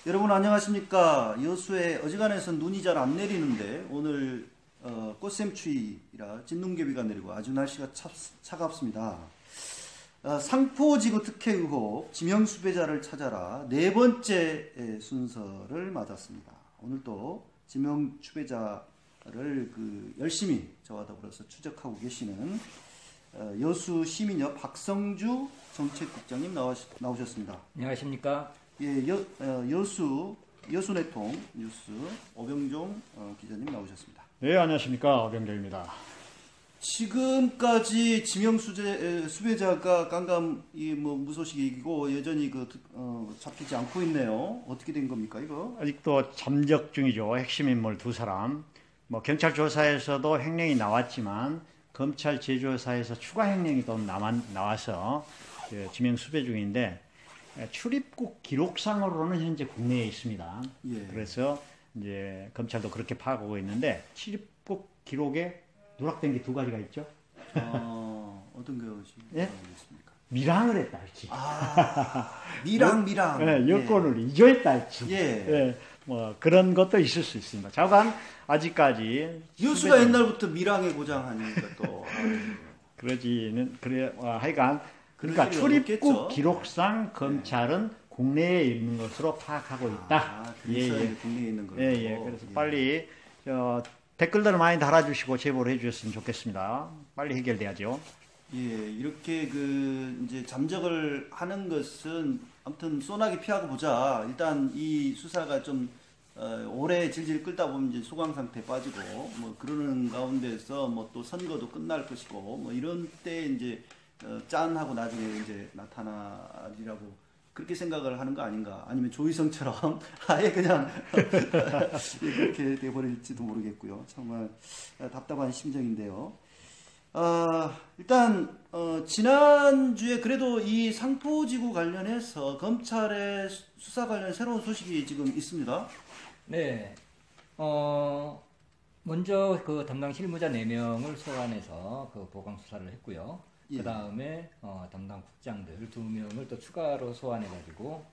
여러분 안녕하십니까. 여수에 어지간해서 눈이 잘 안 내리는데 오늘 꽃샘추위라 진눈개비가 내리고 아주 날씨가 차갑습니다. 상포지구 특혜 의혹 지명 수배자를 찾아라 네 번째 순서를 맞았습니다. 오늘도 지명 수배자를 열심히 저와 더불어서 추적하고 계시는 여수 시민협 박성주 정책국장님 나오셨습니다. 안녕하십니까? 예, 여수내통 뉴스 오병종 기자님 나오셨습니다. 네, 안녕하십니까. 오병종입니다. 지금까지 지명 수배자가 깜깜 무소식이고 여전히 잡히지 않고 있네요. 어떻게 된 겁니까, 이거? 아직도 잠적 중이죠. 핵심 인물 두 사람. 경찰 조사에서도 횡령이 나왔지만 검찰 재조사에서 추가 횡령이 또 나와서 지명 수배 중인데 출입국 기록상으로는 현재 국내에 있습니다. 예. 그래서 이제 검찰도 그렇게 파악하고 있는데 출입국 기록에 누락된 게 두 가지가 있죠. 어떤 것이 예? 있습니까? 밀항을 했다 할지. 밀항. 네, 여권을 이조했다 할지. 예. 그런 것도 있을 수 있습니다. 자관 아직까지 여수가 옛날부터 밀항의 고장 아닙니까 또. 하여간 그러니까 출입국 없겠죠. 기록상 검찰은 국내에 있는 것으로 파악하고 있다. 그래서 국내에 있는 거고. 그래서 빨리 댓글들을 많이 달아주시고 제보를 해주셨으면 좋겠습니다. 빨리 해결돼야죠. 예, 이렇게 이제 잠적을 하는 것은 아무튼 소나기 피하고 보자. 일단 이 수사가 좀 오래 질질 끌다 보면 이제 소강 상태 빠지고 그러는 가운데서 또 선거도 끝날 것이고 이런 때 이제 짠하고 나중에 이제 나타나리라고 그렇게 생각을 하는 거 아닌가? 아니면 조희성처럼 아예 그냥 이렇게 돼버릴지도 모르겠고요. 정말 답답한 심정인데요. 일단 지난주에 그래도 이 상포지구 관련해서 검찰의 수사 관련 새로운 소식이 지금 있습니다. 네. 먼저 담당 실무자 4명을 소환해서 보강 수사를 했고요. 예. 그 다음에 담당 국장들 2명을 또 추가로 소환해가지고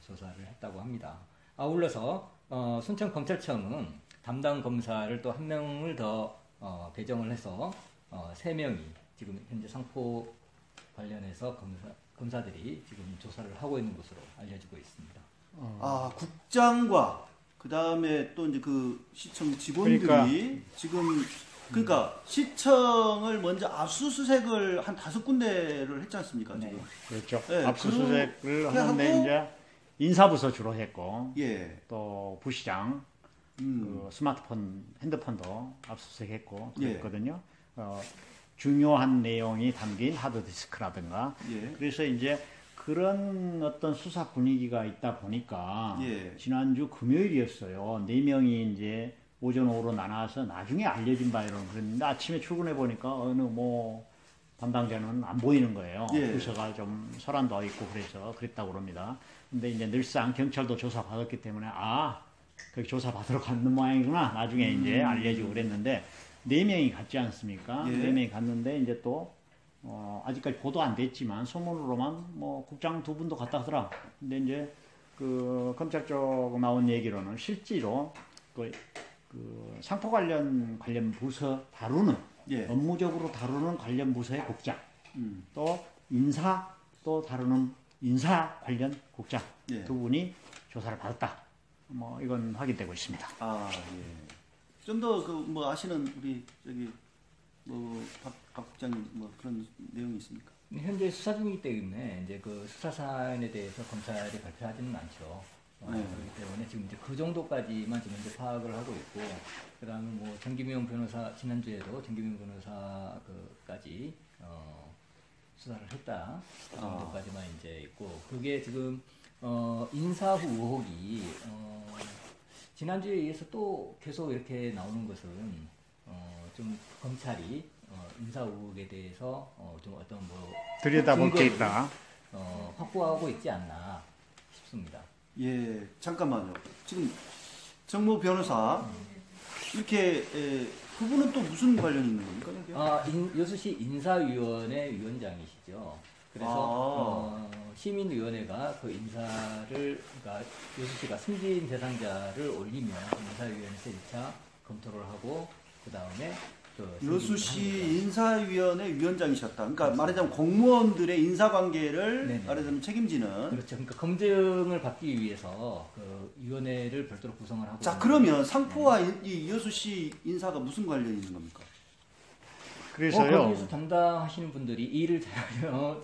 조사를 했다고 합니다. 아울러서 순천검찰청은 담당 검사를 또 1명을 더 배정을 해서 3명이 지금 현재 상포 관련해서 검사들이 지금 조사를 하고 있는 것으로 알려지고 있습니다. 국장과 그 다음에 또 이제 시청 직원들이 그러니까 시청을 먼저 압수수색을 한 5군데를 했지 않습니까? 지금. 네. 그렇죠. 네, 압수수색을 하는데 이제 인사부서 주로 했고, 예. 또 부시장, 스마트폰, 핸드폰도 압수수색했고 그랬거든요. 중요한 내용이 담긴 하드디스크라든가. 예. 그래서 이제 그런 어떤 수사 분위기가 있다 보니까 지난주 금요일이었어요. 4명이 이제 오전 오후로 나눠서 나중에 알려진 바이로는 그랬는데 아침에 출근해 보니까 어느 담당자는 안 보이는 거예요. 부서가 좀 소란도 있고 그래서 그랬다고 그럽니다. 근데 이제 늘상 경찰도 조사 받았기 때문에 그 조사 받으러 가는 모양이구나. 나중에 이제 알려지고 그랬는데 4명이 갔지 않습니까? 4명이 갔는데 이제 또 아직까지 보도 안 됐지만 소문으로만 국장 2분도 갔다 하더라. 근데 이제 검찰 쪽 나온 얘기로는 실제로 상포 관련 부서 다루는 업무적으로 다루는 관련 부서의 국장 또 인사 또 다루는 인사 관련 국장 2분이 조사를 받았다. 이건 확인되고 있습니다. 좀 더 아시는 우리 박 국장님 그런 내용이 있습니까? 현재 수사 중이기 때문에 이제 수사 사안에 대해서 검찰이 발표하지는 않죠. 그렇기 때문에 지금 이제 그 정도까지만 지금 이제 파악을 하고 있고, 그 다음에 정기명 변호사, 지난주에도 정기명 변호사까지 수사를 했다. 그 정도까지만 이제 있고, 그게 지금 인사후 의혹이 지난주에 의해서 또 계속 이렇게 나오는 것은 좀 검찰이 인사 의혹에 대해서 좀 어떤 들여다볼 게 있다. 확보하고 있지 않나 싶습니다. 예, 잠깐만요. 지금 정모 변호사 이렇게 그분은 또 무슨 관련이 있는 겁니까? 여수시 인사위원회 위원장이시죠. 그래서 시민위원회가 그 인사를, 그러니까 여수 씨가 승진 대상자를 올리면 인사위원회에서 1차 검토를 하고 그 다음에 여수시 인사위원회 위원장이셨다. 그러니까 그렇죠. 말하자면 공무원들의 인사관계를 네네. 말하자면 책임지는. 그렇죠. 그러니까 검증을 받기 위해서 그 위원회를 별도로 구성을 하고. 자, 그러면 상포와 이 여수시 인사가 무슨 관련이 있는 겁니까? 그래서요. 거기서 담당하시는 분들이 일을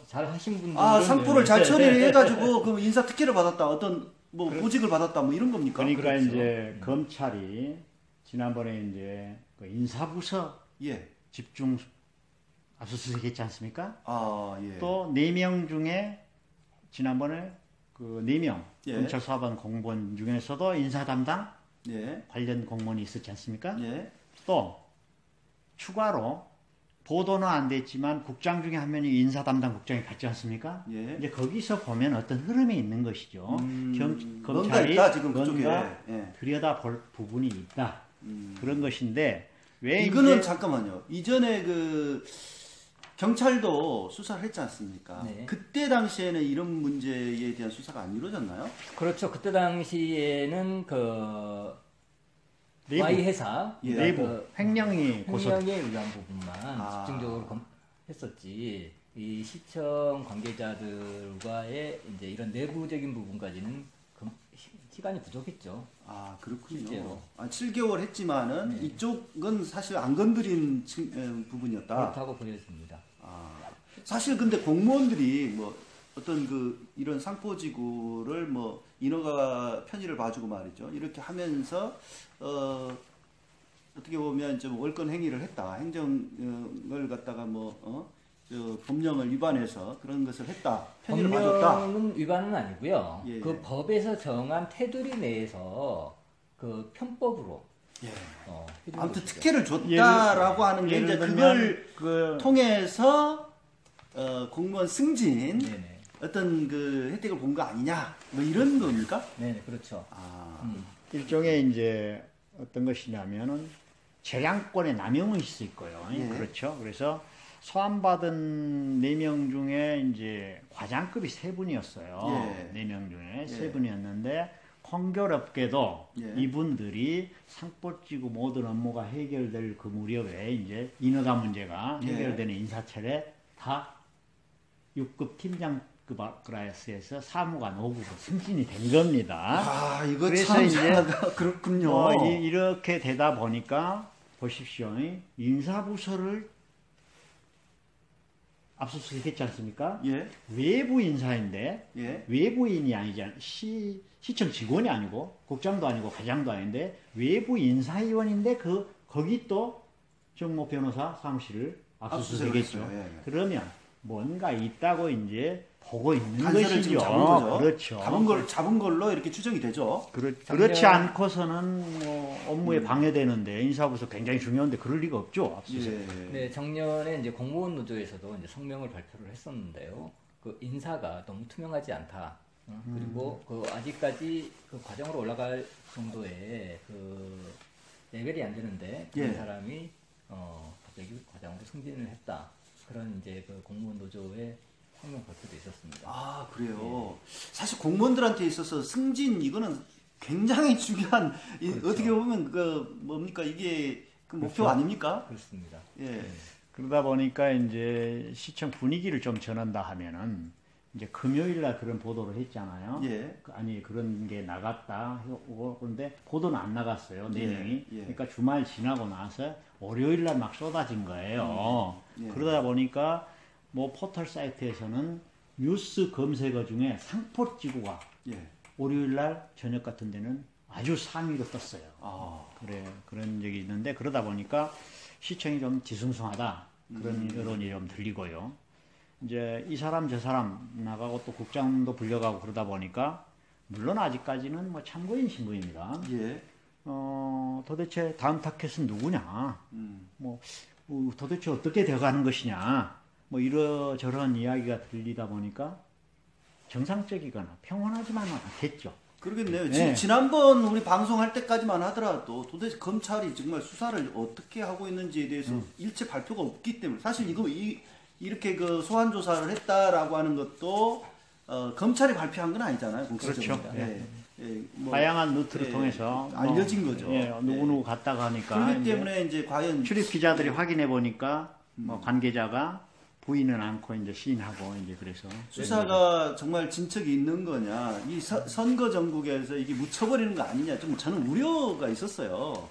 잘 하신 분들. 상포를 잘 처리해가지고 그 인사 특혜를 받았다. 어떤 뭐 보직을 받았다. 뭐 이런 겁니까? 그러니까 그렇죠. 이제 검찰이 지난번에 이제 그 인사부서 집중 압수수색했지 않습니까? 또 4명 중에 지난번에 그 4명 검찰 수사반 공무원 중에서도 인사 담당 관련 공무원이 있었지 않습니까? 또 추가로 보도는 안 됐지만 국장 중에 한 명이 인사 담당 국장이 갔지 않습니까? 이제 거기서 보면 어떤 흐름이 있는 것이죠. 검찰이 있다, 지금 뭔가 들여다볼 부분이 있다. 그런 것인데 왜 이거는 잠깐만요. 이전에 그 경찰도 수사를 했지 않습니까? 그때 당시에는 이런 문제에 대한 수사가 안 이루어졌나요? 그렇죠. 그때 당시에는 그 Y 회사 내부 그 횡령에 의한 부분만 집중적으로 했었지. 이 시청 관계자들과의 이제 이런 내부적인 부분까지는 시간이 부족했죠. 그렇군요. 실제로. 7개월 했지만은 이쪽은 사실 안 건드린 부분이었다. 그렇다고 보여집니다. 사실 근데 공무원들이 뭐 어떤 그 이런 상포지구를 뭐 인허가 편의를 봐주고 말이죠. 이렇게 하면서 어떻게 보면 좀 월권 행위를 했다. 행정을 갖다가 법령을 위반해서 그런 것을 했다. 편의를 봐줬다. 법령 위반은 아니고요. 그 법에서 정한 테두리 내에서 그 편법으로. 아무튼 특혜를 줬다라고 하는 게 이제 그걸 통해서 공무원 승진 어떤 그 혜택을 본 거 아니냐 뭐 이런 겁니까? 네, 그렇죠. 일종의 이제 어떤 것이냐면은 재량권의 남용은 있을 거예요. 그렇죠. 그래서 소환받은 4명 중에 이제 과장급이 3분이었어요. 4명 중에 3분이었는데 공교롭게도 이분들이 상포지구 모든 업무가 해결될 그 무렵에 이제 인허가 문제가 해결되는 인사철에 다 6급 팀장급 클래스에서 사무관 5급으로 승진이 된 겁니다. 이거 그래서 참 이제 그렇군요. 이렇게 되다 보니까 보십시오. 인사부서를 압수수색했지 않습니까? 외부 인사인데 외부인이 아니잖아요. 시청 직원이 아니고 국장도 아니고 과장도 아닌데 외부 인사위원인데 거기 또 정모 변호사 사무실을 압수수색했죠. 그러면 뭔가 있다고 이제 보고 있는 것이죠. 잡은 거죠. 그렇죠. 잡은 걸로 이렇게 추정이 되죠. 그렇지 않고서는 뭐 업무에 방해되는데 인사부서 굉장히 중요한데 그럴 리가 없죠. 압수수색. 네, 작년에 이제 공무원 노조에서도 이제 성명을 발표를 했었는데요. 그 인사가 너무 투명하지 않다. 그리고 그 아직까지 그 과정으로 올라갈 정도의 그 레벨이 안 되는데 그 사람이 갑자기 과장으로 승진을 했다. 그런 이제 그 공무원 노조의 성명 발표도 있었습니다. 그래요. 사실 공무원들한테 있어서 승진 이거는 굉장히 중요한 어떻게 보면 그 뭡니까 이게 그 목표 아닙니까? 그렇습니다. 그러다 보니까 이제 시청 분위기를 좀 전한다 하면은 이제 금요일 날 그런 보도를 했잖아요. 아니 그런 게 나갔다. 그런데 보도는 안 나갔어요. 4명이. 그러니까 주말 지나고 나서 월요일 날 막 쏟아진 거예요. 그러다 보니까 뭐 포털 사이트에서는 뉴스 검색어 중에 상포지구가 월요일 날 저녁 같은 데는 아주 상위로 떴어요. 그런 적이 있는데 그러다 보니까 시청이 좀 뒤숭숭하다. 그런 여론이 좀 들리고요. 이제 이 사람 저 사람 나가고 또 국장도 불려가고 그러다 보니까 물론 아직까지는 뭐 참고인 신고입니다. 도대체 다음 타켓은 누구냐? 도대체 어떻게 되어가는 것이냐? 뭐 이러저런 이야기가 들리다 보니까 정상적이거나 평온하지만은 않겠죠. 그러겠네요. 지난번 우리 방송할 때까지만 하더라도 도대체 검찰이 정말 수사를 어떻게 하고 있는지에 대해서 일체 발표가 없기 때문에 사실 이렇게 그 소환 조사를 했다라고 하는 것도 검찰이 발표한 건 아니잖아요. 공식적으로. 그렇죠. 예. 예, 뭐, 다양한 루트를 통해서 알려진 거죠. 누구누구 갔다가 하니까 그렇기 때문에 이제 과연 출입 기자들이 확인해 보니까 뭐 관계자가 부인은 않고 이제 시인하고 이제 그래서 수사가 정말 진척이 있는 거냐, 이 선거 전국에서 이게 묻혀버리는 거 아니냐, 좀 저는 우려가 있었어요.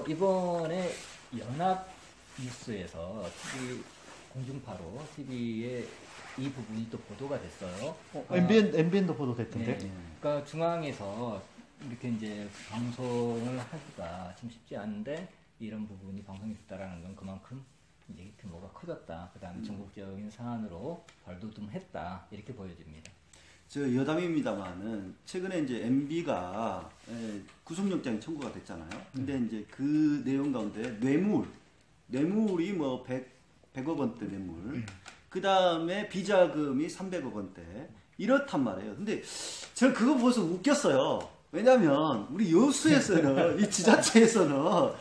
이번에 연합뉴스에서 TV 공중파로 TV에 이 부분이 또 보도가 됐어요. MBN도 보도됐던데. 네, 그러니까 중앙에서 이렇게 이제 방송을 하기가 좀 쉽지 않은데 이런 부분이 방송이 됐다라는 건 그만큼 이제 규모가 커졌다. 그다음에 전국적인 사안으로 발돋움했다. 이렇게 보여집니다. 저 여담입니다만은 최근에 이제 MB가 구속영장이 청구가 됐잖아요. 근데 이제 그 내용 가운데 뇌물이 뭐 100억 원대 뇌물. 그 다음에 비자금이 300억 원대. 이렇단 말이에요. 근데 저는 그거 보고서 웃겼어요. 왜냐면 우리 여수에서는 이 지자체에서는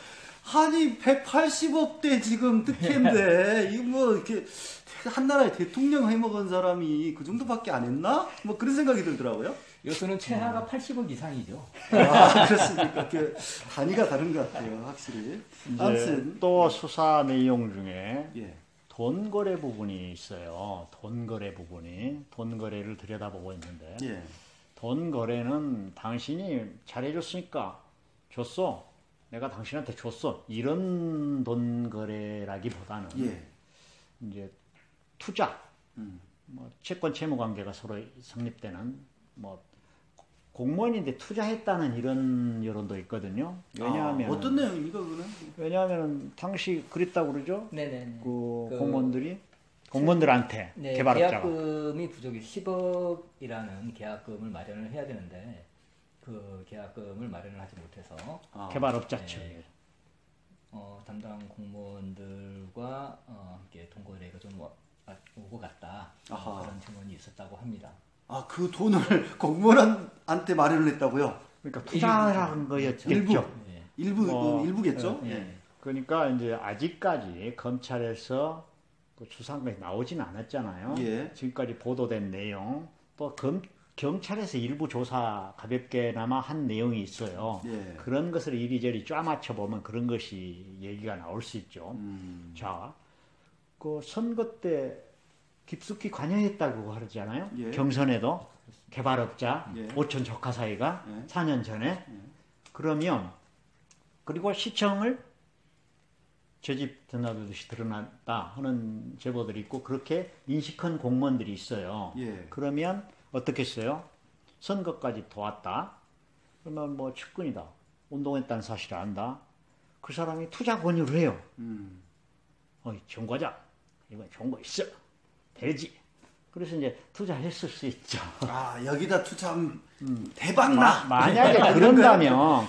아니 180억대 지금 특혜인데 이거 뭐 이렇게 한 나라의 대통령 해먹은 사람이 그 정도밖에 안 했나? 뭐 그런 생각이 들더라고요. 여수는 최하가 80억 이상이죠. 아, 그렇습니까? 그 단위가 다른 것 같아요, 확실히. 아무튼 또 수사 내용 중에 예. 돈 거래 부분이 있어요. 돈 거래를 들여다보고 있는데 예. 돈 거래는 당신이 잘해줬으니까 줬어. 내가 당신한테 줬어. 이런 돈 거래라기보다는 예. 이제 투자, 뭐 채권 채무 관계가 서로 성립되는 뭐 공무원인데 투자했다는 이런 여론도 있거든요. 왜냐하면 어떤 내용입니까 그거는? 왜냐하면 당시 그랬다고 그러죠. 네네. 그 공무원들한테 네, 개발업자가 계약금이 부족해 10억이라는 계약금을 마련을 해야 되는데 그 계약금을 마련을 하지 못해서 개발업자 측 담당 공무원들과 함께 돈 거래가 좀 오고 갔다. 그런 증언이 있었다고 합니다. 아, 그 돈을 공무원한테 마련을 했다고요? 그러니까 투자라는 거였겠죠. 일부겠죠. 예. 그러니까 이제 아직까지 검찰에서 그 수사가 나오진 않았잖아요. 예. 지금까지 보도된 내용 또 경찰에서 일부 조사 가볍게나마 한 내용이 있어요. 예. 그런 것을 이리저리 쪼아맞춰 보면 그런 것이 얘기가 나올 수 있죠. 자, 그 선거 때 깊숙이 관여했다고 하잖아요. 예. 경선에도 개발업자 예. 오촌 조카 사이가 예. 4년 전에 그러면 그리고 시청을 저 집 드나들듯이 드러났다 하는 제보들이 있고 그렇게 인식한 공무원들이 있어요. 예. 그러면 어떻게 했어요? 선거까지 도왔다. 그러면 뭐 측근이다. 운동했다는 사실을 안다. 그 사람이 투자 권유를 해요. 정과장 이건 좋은 거 있어. 되지. 그래서 이제 투자했을 수 있죠. 아, 여기다 투자하면 대박나. 만약에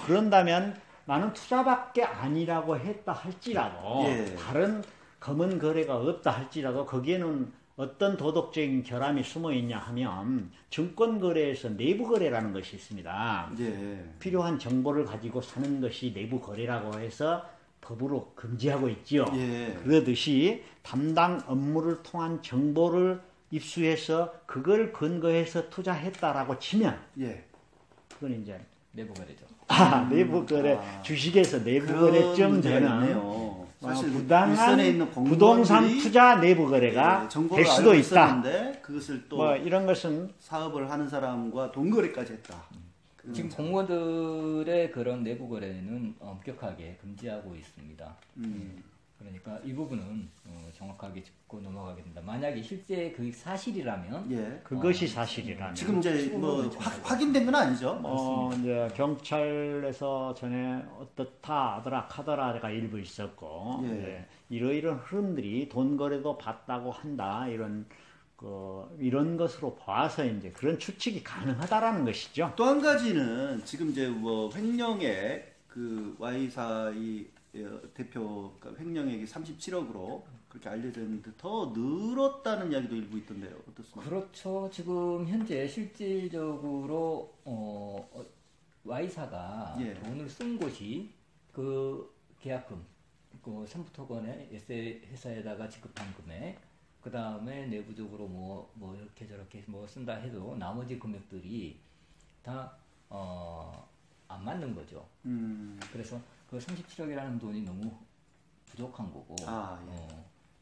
그런다면 나는 투자밖에 아니라고 했다 할지라도 예. 다른 검은 거래가 없다 할지라도 거기에는 어떤 도덕적인 결함이 숨어 있냐 하면 증권 거래에서 내부 거래라는 것이 있습니다. 예. 필요한 정보를 가지고 사는 것이 내부 거래라고 해서 법으로 금지하고 있지요. 예. 그러듯이 담당 업무를 통한 정보를 입수해서 그걸 근거해서 투자했다라고 치면 예. 그건 이제 내부 거래죠. 내부 거래 주식에서 내부 거래쯤 되는 사실 부당한 있는 부동산 투자 내부 거래가 될 수도 있다. 그것을 또 뭐 이런 것은 사업을 하는 사람과 돈 거래까지 했다. 지금 공무원들의 그런 내부 거래는 엄격하게 금지하고 있습니다. 그러니까 이 부분은 정확하게 짚고 넘어가게 된다. 만약에 실제 그 사실이라면 예. 그것이 사실이라면 지금 이제 뭐 확인된 건 아니죠. 이제 경찰에서 전에 어떻다 하더라 카더라가 일부 있었고 예. 이러이러한 흐름들이 돈 거래도 봤다고 한다 이런 것으로 봐서 이제 그런 추측이 가능하다라는 것이죠. 또 한 가지는 지금 이제 뭐 횡령액 그 Y사의 대표가 횡령액이 37억으로 그렇게 알려졌는데 더 늘었다는 이야기도 일부 있던데요. 어떻습니까? 그렇죠. 지금 현재 실질적으로 Y사가 돈을 쓴 곳이 그 계약금, 그 삼부토건의 에세 회사에다가 지급한 금액, 그 다음에 내부적으로 뭐 이렇게 저렇게 뭐 쓴다 해도 나머지 금액들이 다 안 맞는 거죠. 그래서 그 37억이라는 돈이 너무 부족한 거고.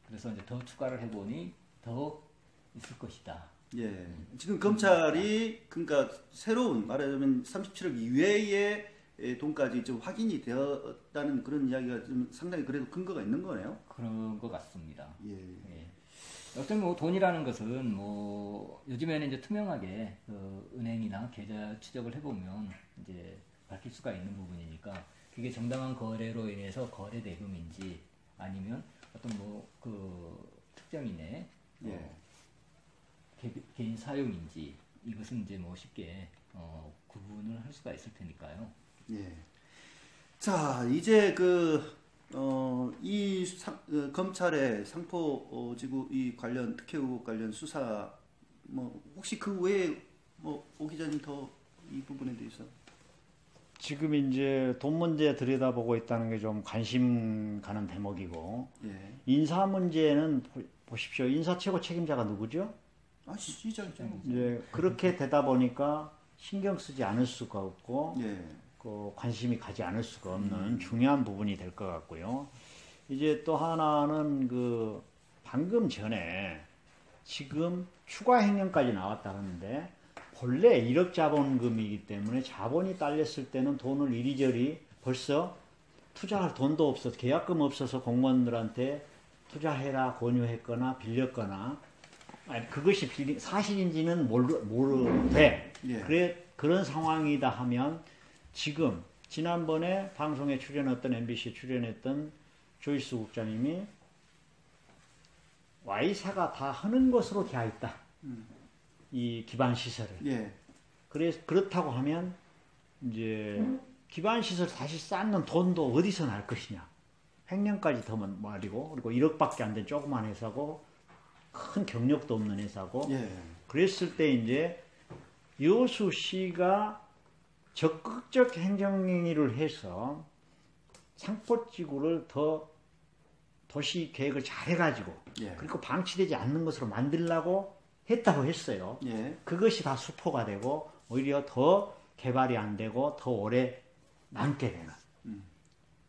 그래서 이제 더 추가를 해보니 더 있을 것이다. 예. 지금 검찰이 그러니까 새로운 말하자면 37억 이외의 돈까지 좀 확인이 되었다는 그런 이야기가 좀 상당히 그래도 근거가 있는 거네요. 그런 것 같습니다. 예. 예. 어떤 뭐 돈이라는 것은 뭐 요즘에는 이제 투명하게 그 은행이나 계좌 추적을 해보면 이제 밝힐 수가 있는 부분이니까 그게 정당한 거래로 인해서 거래 대금인지 아니면 어떤 뭐 그 특정인의 개인 사용인지 이것은 이제 뭐 쉽게 구분을 할 수가 있을 테니까요. 예. 자, 이제 검찰의 상포지구 이 관련 특혜 의혹 관련 수사 뭐 혹시 그 외에 뭐 오 기자님 더 이 부분에 대해서 지금 이제 돈 문제 들여다보고 있다는 게 좀 관심 가는 대목이고 예. 인사 문제는 보십시오. 인사 최고 책임자가 누구죠? 시장이죠. 예, 그렇게 되다 보니까 신경 쓰지 않을 수가 없고 예. 그 관심이 가지 않을 수가 없는 중요한 부분이 될 것 같고요. 이제 또 하나는 그 방금 전에 지금 추가 횡령까지 나왔다 하는데 본래 1억 자본금이기 때문에 자본이 딸렸을 때는 돈을 이리저리 벌써 투자할 돈도 없어서 계약금 없어서 공무원들한테 투자해라 권유했거나 빌렸거나 아니, 그것이 사실인지는 모르되 예. 그런 상황이다 하면 지금 지난번에 방송에 출연했던 MBC에 출연했던 조이스 국장님이 Y사가 다 하는 것으로 되어 있다. 이 기반 시설을. 예. 그렇다고 하면 이제 기반 시설 다시 쌓는 돈도 어디서 날 것이냐. 횡령까지 더 말이고 그리고 1억밖에 안 된 조그만 회사고 큰 경력도 없는 회사고. 예. 그랬을 때 이제 여수 씨가 적극적 행정행위를 해서 상포지구를 더 도시 계획을 잘 해가지고 그리고 방치되지 않는 것으로 만들려고 했다고 했어요. 예. 그것이 다 수포가 되고 오히려 더 개발이 안 되고 더 오래 남게 되는.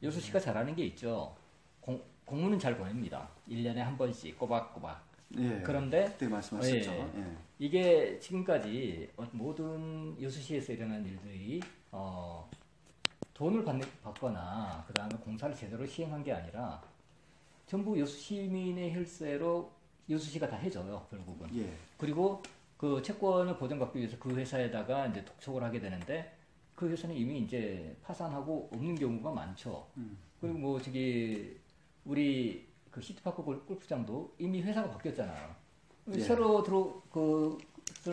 여수 씨가 잘하는 게 있죠. 공문은 잘 보냅니다. 1년에 한 번씩 꼬박꼬박. 예. 그런데 그때 말씀하셨죠. 예. 이게 지금까지 모든 여수시에서 일어난 일들이 돈을 받거나 그 다음에 공사를 제대로 시행한 게 아니라 전부 여수 시민의 혈세로 여수시가 다 해줘요, 결국은. 예. 그리고 그 채권을 보전받기 위해서 그 회사에다가 이제 독촉을 하게 되는데 그 회사는 이미 이제 파산하고 없는 경우가 많죠. 그리고 뭐 우리 그 시티파크 골프장도 이미 회사가 바뀌었잖아요. 예. 새로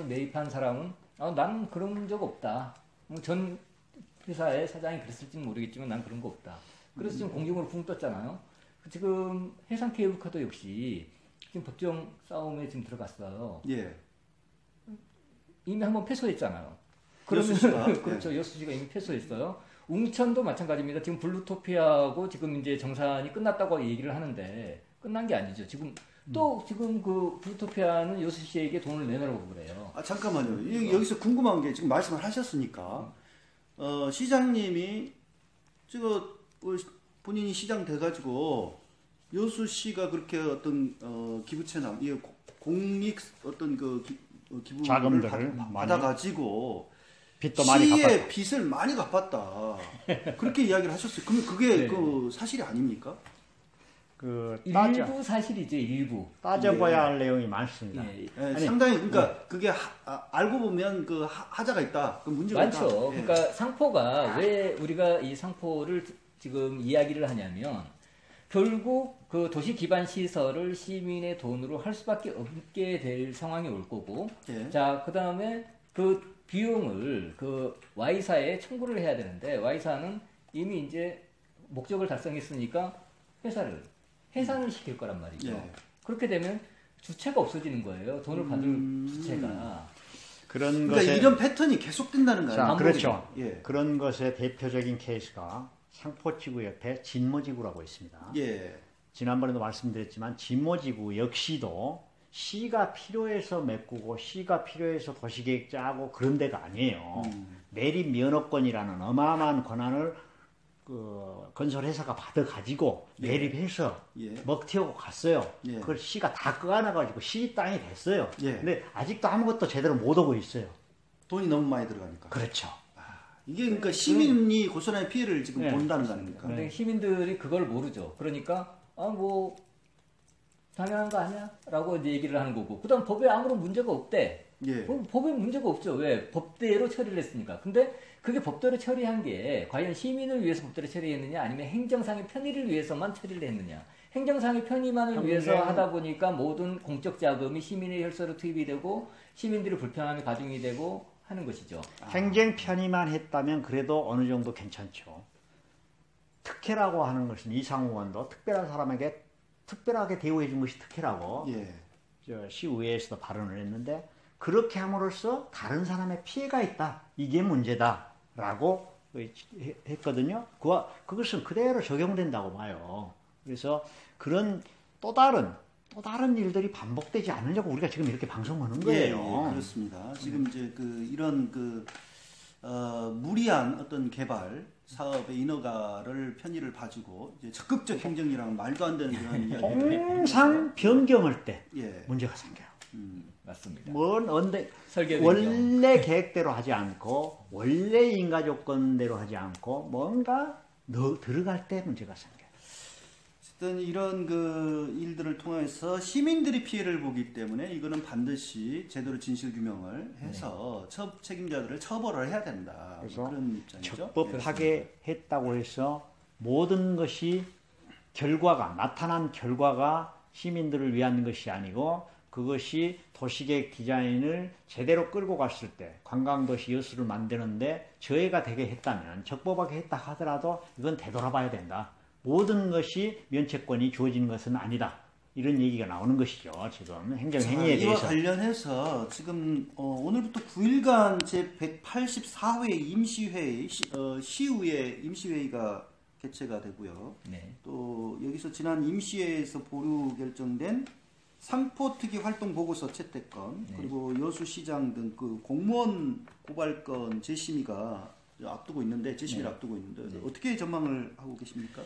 매입한 사람은 난 그런 적 없다. 전 회사의 사장이 그랬을지는 모르겠지만 난 그런 거 없다. 그래서 지금 공중으로 붕 떴잖아요. 지금 해상 케이블카도 역시 지금 법정 싸움에 지금 들어갔어요. 예. 이미 한번 패소했잖아요. 그러면 그렇죠. 여수시가 이미 패소했어요. 웅천도 마찬가지입니다. 지금 블루토피아하고 지금 이제 정산이 끝났다고 얘기를 하는데 끝난 게 아니죠. 지금 그 블루토피아는 여수시에게 돈을 내놓으라고 그래요. 잠깐만요. 여기서 궁금한 게 지금 말씀을 하셨으니까 시장님이 본인이 시장 돼가지고 여수시가 그렇게 어떤 기부채나 공익 어떤 기부를 자금들을 받아가지고 빚도 많이 시의 갚았다. 빚을 많이 갚았다. 그렇게 이야기를 하셨어요. 그럼 그게 그 사실이 아닙니까? 일부 사실이죠. 일부. 따져봐야 할 내용이 많습니다. 상당히 그러니까 그게 알고 보면 그 하자가 있다. 그 문제가 많죠. 있다. 그러니까 상포가 왜 우리가 이 상포를 지금 이야기를 하냐면 결국 그 도시 기반 시설을 시민의 돈으로 할 수밖에 없게 될 상황이 올 거고, 자, 그 다음에 그 비용을 그 Y사에 청구를 해야 되는데 Y사는 이미 이제 목적을 달성했으니까 회사를 해산을 시킬 거란 말이죠. 그렇게 되면 주체가 없어지는 거예요. 돈을 받을 주체가. 그러니까 이런 패턴이 계속된다는 거예요. 자, 그렇죠. 그런 것의 대표적인 케이스가 상포지구 옆에 진모지구라고 있습니다. 지난번에도 말씀드렸지만 진모지구 역시도 시가 필요해서 메꾸고 시가 필요해서 도시계획 짜고 그런 데가 아니에요. 매립 면허권이라는 어마어마한 권한을 그 건설회사가 받아가지고 매립해서 먹튀하고 갔어요. 그걸 시가 다 끄안아가지고 시 땅이 됐어요. 근데 아직도 아무것도 제대로 못 오고 있어요. 돈이 너무 많이 들어가니까. 그렇죠. 이게 그러니까 시민이 고스란히 피해를 지금 본다는 거 아닙니까? 근데 시민들이 그걸 모르죠. 그러니까 뭐 당연한 거 아니야? 라고 이제 얘기를 하는 거고, 그 다음 법에 아무런 문제가 없대. 법에 문제가 없죠. 왜? 법대로 처리를 했으니까. 근데 그게 법대로 처리한 게 과연 시민을 위해서 법대로 처리했느냐, 아니면 행정상의 편의를 위해서만 처리를 했느냐. 행정상의 편의만을 위해서 하다 보니까 모든 공적 자금이 시민의 혈세로 투입이 되고 시민들의 불편함이 가중이 되고 하는 것이죠. 행정 편의만 했다면 그래도 어느 정도 괜찮죠. 특혜라고 하는 것은 이상우 의원도 특별한 사람에게 특별하게 대우해 준 것이 특혜라고 저 시의회에서도 발언을 했는데, 그렇게 함으로써 다른 사람의 피해가 있다, 이게 문제다라고 했거든요. 그것은 그대로 적용된다고 봐요. 그래서 그런 또 다른 일들이 반복되지 않으려고 우리가 지금 이렇게 방송하는 거예요. 그렇습니다. 지금 이제 이런 무리한 어떤 개발 사업의 인허가를 편의를 봐주고 이제 적극적 행정이랑 말도 안 되는 그런 이야기를 항상 변경할 때 문제가 생겨요. 맞습니다. 원래 계획대로 하지 않고 원래 인가 조건대로 하지 않고 뭔가 들어갈 때 문제가 생겨요. 어쨌든 이런 일들을 통해서 시민들이 피해를 보기 때문에 이거는 반드시 제대로 진실 규명을 해서 책임자들을 처벌을 해야 된다. 그래서 그런 입장이죠. 적법하게 했다고 해서 모든 것이 나타난 결과가 시민들을 위한 것이 아니고, 그것이 도시계획 디자인을 제대로 끌고 갔을 때 관광도시 여수를 만드는데 저해가 되게 했다면, 적법하게 했다 하더라도 이건 되돌아봐야 된다. 모든 것이 면책권이 주어진 것은 아니다. 이런 얘기가 나오는 것이죠. 지금 행정행위에 대해서. 이와 관련해서 지금 오늘부터 9일간 제184회 임시회의 시의회 임시회의가 개최가 되고요. 또 여기서 지난 임시회에서 보류 결정된 상포특위 활동 보고서 채택건, 그리고 여수시장 등 공무원 고발건 재심의가 앞두고 있는데, 어떻게 전망을 하고 계십니까?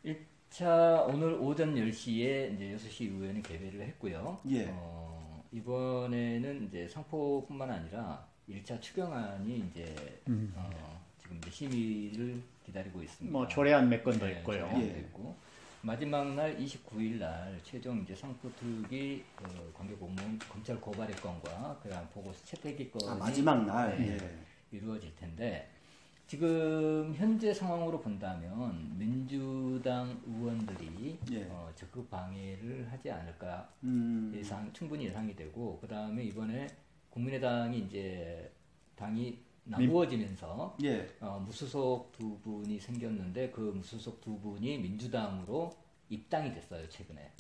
1차 오늘 오전 10시에 이제 여수시 의회는 개회를 했고요. 이번에는 이제 상포뿐만 아니라 1차 추경안이 이제 지금 이제 심의를 기다리고 있습니다. 조례안 몇 건도 있고요. 있고, 마지막 날 29일 날 최종 이제 상포특위 관계 공무원 검찰 고발의 건과 그다음 보고서 채택의 건이 마지막 날 이루어질 텐데, 지금 현재 상황으로 본다면 민주당 의원들이 적극 방해를 하지 않을까 충분히 예상이 되고, 그 다음에 이번에 국민의당이 이제 당이 나누어지면서 무소속 두 분이 생겼는데, 그 무소속 두 분이 민주당으로 입당이 됐어요, 최근에.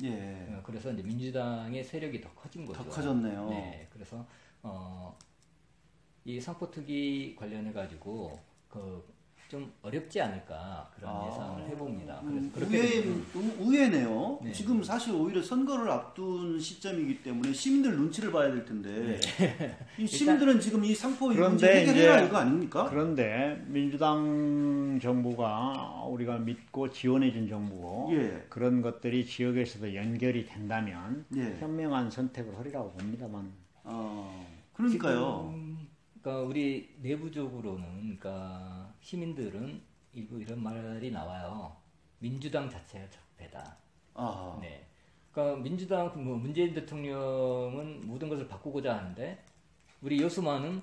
그래서 이제 민주당의 세력이 더 커진 거죠. 더 커졌네요. 그래서 이 상포특위 관련해 가지고 좀 어렵지 않을까 그런 예상을 해봅니다. 그래서 의외네요. 지금 사실 오히려 선거를 앞둔 시점이기 때문에 시민들 눈치를 봐야 될 텐데 이 시민들은 지금 이 상포 문제 해결해라 이거 아닙니까? 그런데 민주당 정부가 우리가 믿고 지원해준 정부고 그런 것들이 지역에서도 연결이 된다면 현명한 선택을 하리라고 봅니다만. 그러니까요. 그러니까 우리 내부적으로는, 그러니까 시민들은 일부 이런 말이 나와요. 민주당 자체가 적폐다. 그러니까 민주당 문재인 대통령은 모든 것을 바꾸고자 하는데 우리 여수만은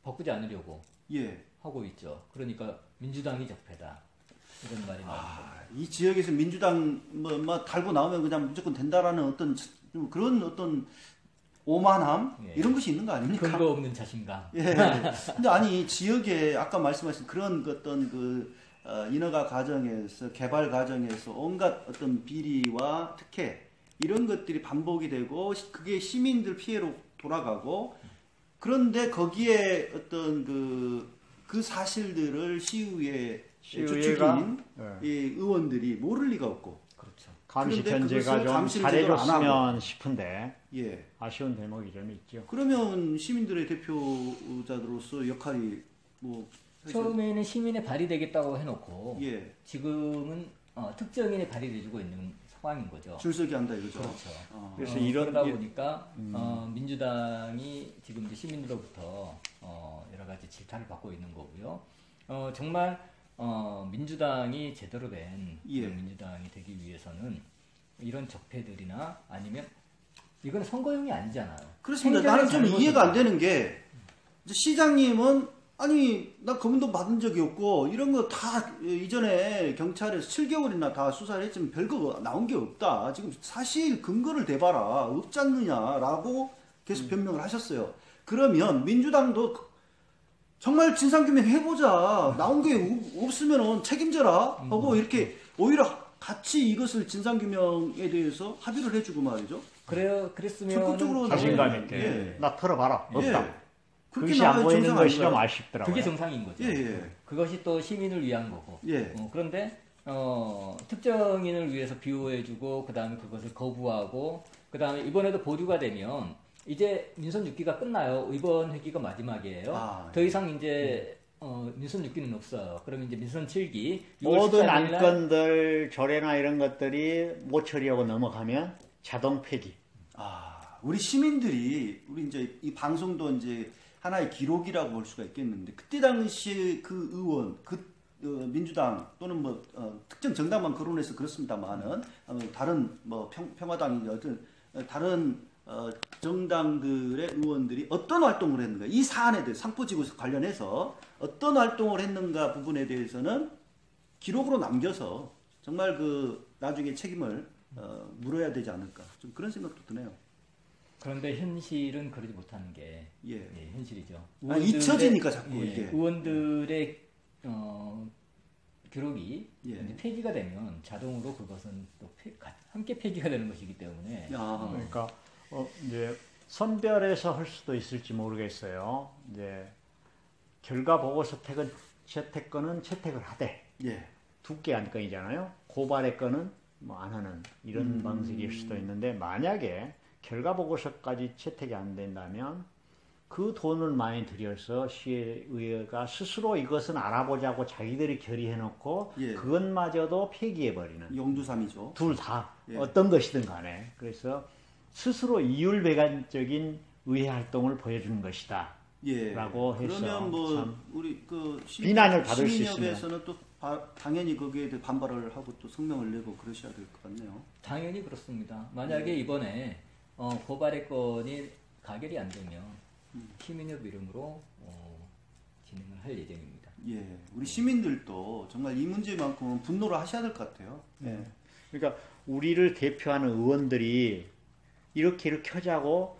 바꾸지 않으려고 하고 있죠. 그러니까 민주당이 적폐다. 이런 말이 나옵니다. 이 지역에서 민주당 달고 나오면 그냥 무조건 된다라는 그런 오만함 이런 것이 있는 거 아닙니까? 근거 없는 자신감. 근데 아니 지역에 아까 말씀하신 그런 인허가 과정에서 개발 과정에서 온갖 어떤 비리와 특혜 이런 것들이 반복이 되고 그게 시민들 피해로 돌아가고, 그런데 거기에 어떤 그 사실들을 시의회 주축인 의원들이 모를 리가 없고. 그렇죠. 감시 그런데 견제가 그것을 좀 감시를 제대로 안 잘해줬으면 싶은데 예. 아쉬운 대목이 좀 있죠. 그러면 시민들의 대표자들로서 역할이 뭐 처음에는 시민의 발이 되겠다고 해놓고 예. 지금은 특정인의 발이 돼주고 있는 상황인 거죠. 줄서기 한다 이거죠. 그렇죠. 그래서 이런 그러다 보니까 민주당이 지금 이제 시민들로부터 여러 가지 질타를 받고 있는 거고요. 정말 민주당이 제대로 된 예. 민주당이 되기 위해서는 이런 적폐들이나 아니면 이건 선거용이 아니잖아요. 그렇습니다. 나는 좀 이해가 안 되는 게 이제 시장님은 아니 나 검은돈 받은 적이 없고 이런 거 다 이전에 경찰에서 7개월이나 다 수사를 했지만 별거 나온 게 없다. 지금 사실 근거를 대봐라. 없지 않느냐라고 계속 변명을 하셨어요. 그러면 민주당도 정말 진상규명 해보자. 나온 게 없으면 책임져라 하고 이렇게 오히려 같이 이것을 진상규명에 대해서 합의를 해주고 말이죠. 그랬으면 적극적으로 자신감 있게 예. 나 털어봐라. 없다. 예. 그것이 안 보이는 것이 좀 아쉽더라고요. 그게 정상인 거죠. 예. 그것이 또 시민을 위한 거고. 예. 그런데 특정인을 위해서 비호해주고 그 다음에 그것을 거부하고 그 다음에 이번에도 보류가 되면 이제 민선 6기가 끝나요. 이번 회기가 마지막이에요. 더 이상 이제 민선 6기는 없어요. 그럼 이제 민선 7기 모든 안건들 조례나 이런 것들이 못 처리하고 넘어가면 자동 폐기. 우리 시민들이 우리 이제 이 방송도 이제 하나의 기록이라고 볼 수가 있겠는데 그때 당시 그 의원 민주당 또는 뭐 특정 정당만 거론해서 그렇습니다만은 다른 뭐 평화당이 어떤 다른 정당들의 의원들이 어떤 활동을 했는가 이 사안에 대해 상포지구 관련해서 어떤 활동을 했는가 부분에 대해서는 기록으로 남겨서 정말 그 나중에 책임을 물어야 되지 않을까 좀 그런 생각도 드네요. 그런데 현실은 그러지 못하는 게 현실이죠. 잊혀지니까 자꾸 이게 의원들의 기록이 폐기가 되면 자동으로 그것은 또 함께 폐기가 되는 것이기 때문에 그러니까 이제 선별해서 할 수도 있을지 모르겠어요. 이제 결과 보고서 채택권은 채택을 하되 두 개 안건이잖아요. 고발의 건은 뭐 안 하는 이런 방식일 수도 있는데 만약에 결과 보고서까지 채택이 안 된다면 그 돈을 많이 들여서 시의회가 스스로 이것은 알아보자고 자기들이 결의해놓고 그것마저도 폐기해버리는 용두삼이죠. 둘 다 어떤 것이든 간에 그래서 스스로 이율배반적인 의회 활동을 보여주는 것이다. 라고 해서 그러면 뭐 우리 그 비난을 받을 수 있으면 시민협에서는 또 당연히 거기에 대해 반발을 하고 또 성명을 내고 그러셔야 될 것 같네요. 당연히 그렇습니다. 만약에 이번에 고발의 건이 가결이 안 되면 시민협 이름으로 진행을 할 예정입니다. 우리 시민들도 정말 이 문제만큼은 분노를 하셔야 될 것 같아요. 그러니까 우리를 대표하는 의원들이 이렇게 하자고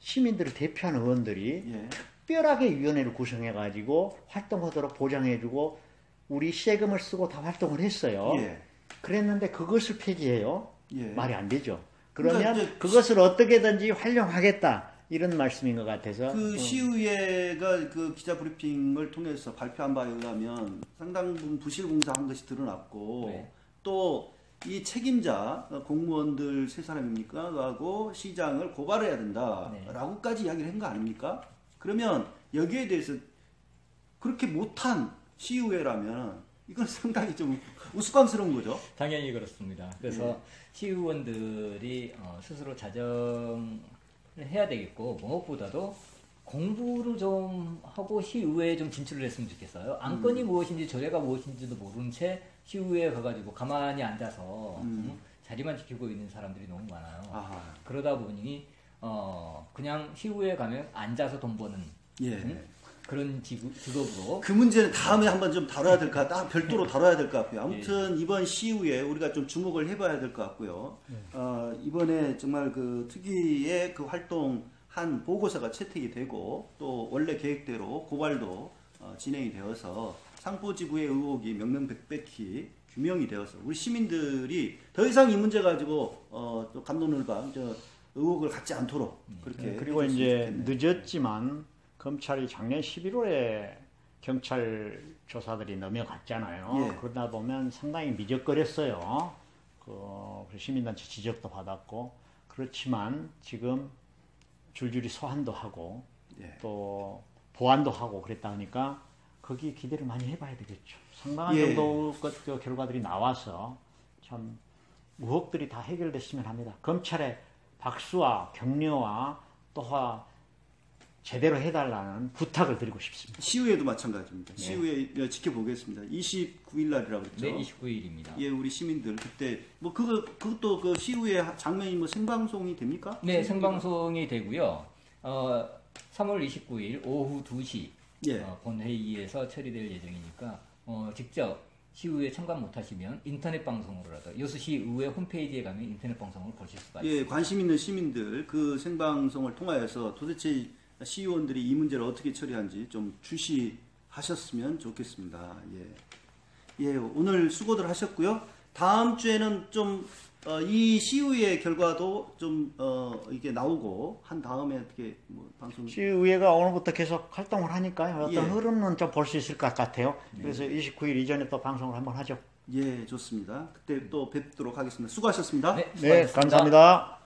시민들을 대표하는 의원들이 특별하게 위원회를 구성해가지고 활동하도록 보장해주고 우리 세금을 쓰고 다 활동을 했어요. 그랬는데 그것을 폐기해요? 말이 안 되죠. 그러면 그러니까 그것을 어떻게든지 활용하겠다 이런 말씀인 것 같아서 그 시의회가 그 기자 브리핑을 통해서 발표한 바에 의하면 상당 부분 부실공사한 것이 드러났고 또 이 책임자 공무원들 세 사람입니까? 하고 시장을 고발해야 된다라고까지 이야기를 한 거 아닙니까? 그러면 여기에 대해서 그렇게 못한 시의회라면 이건 상당히 좀 우스꽝스러운 거죠. 당연히 그렇습니다. 그래서 시의원들이 스스로 자정을 해야 되겠고 무엇보다도 공부를 좀 하고 시의회에 좀 진출을 했으면 좋겠어요. 안건이 무엇인지 조례가 무엇인지도 모르는 채 시의회에 가가지고 가만히 앉아서 자리만 지키고 있는 사람들이 너무 많아요. 그러다 보니 그냥 시의회에 가면 앉아서 돈 버는 그런 직업으로 그 문제는 다음에 한번 좀 다뤄야 될 것 같다. 별도로 다뤄야 될 것 같고요. 아무튼 이번 시의회 우리가 좀 주목을 해봐야 될 것 같고요. 이번에 정말 그 특위의 그 활동한 보고서가 채택이 되고 또 원래 계획대로 고발도 진행이 되어서 상포지구의 의혹이 명명백백히 규명이 되어서 우리 시민들이 더 이상 이 문제 가지고 또 감론을박 의혹을 갖지 않도록 그렇게 그리고 이제 늦었지만 검찰이 작년 11월에 경찰 조사들이 넘어갔잖아요. 그러다 보면 상당히 미적거렸어요. 시민단체 지적도 받았고 그렇지만 지금 줄줄이 소환도 하고 또 보완도 하고 그랬다 하니까 거기에 기대를 많이 해봐야 되겠죠. 상당한 정도 그 결과들이 나와서 참 의혹들이 다 해결됐으면 합니다. 검찰의 박수와 격려와 또한 제대로 해달라는 부탁을 드리고 싶습니다. 시의회도 마찬가지입니다. 시의회 지켜보겠습니다. 29일 날이라고 그랬죠? 네, 29일입니다. 예, 우리 시민들 그때 뭐 그것도 그 시의회 장면이 뭐 생방송이 됩니까? 네, 생방송이 되고요. 3월 29일 오후 2시 본회의에서 처리될 예정이니까 직접 시의회 참관 못하시면 인터넷 방송으로라도 여수시의회 홈페이지에 가면 인터넷 방송을 보실 수가 있습니다. 예, 관심 있는 시민들 그 생방송을 통하여서 도대체 시의원들이 이 문제를 어떻게 처리한지 좀 주시하셨으면 좋겠습니다. 예, 오늘 수고들 하셨고요. 다음 주에는 좀 이 시의회 결과도 좀 이게 나오고 한 다음에 어떻게 뭐 방송 시의회가 오늘부터 계속 활동을 하니까요. 어떤 흐름은 좀 볼 수 있을 것 같아요. 그래서 29일 이전에 또 방송을 한번 하죠. 예, 좋습니다. 그때 또 뵙도록 하겠습니다. 수고하셨습니다. 네, 수고하셨습니다. 감사합니다.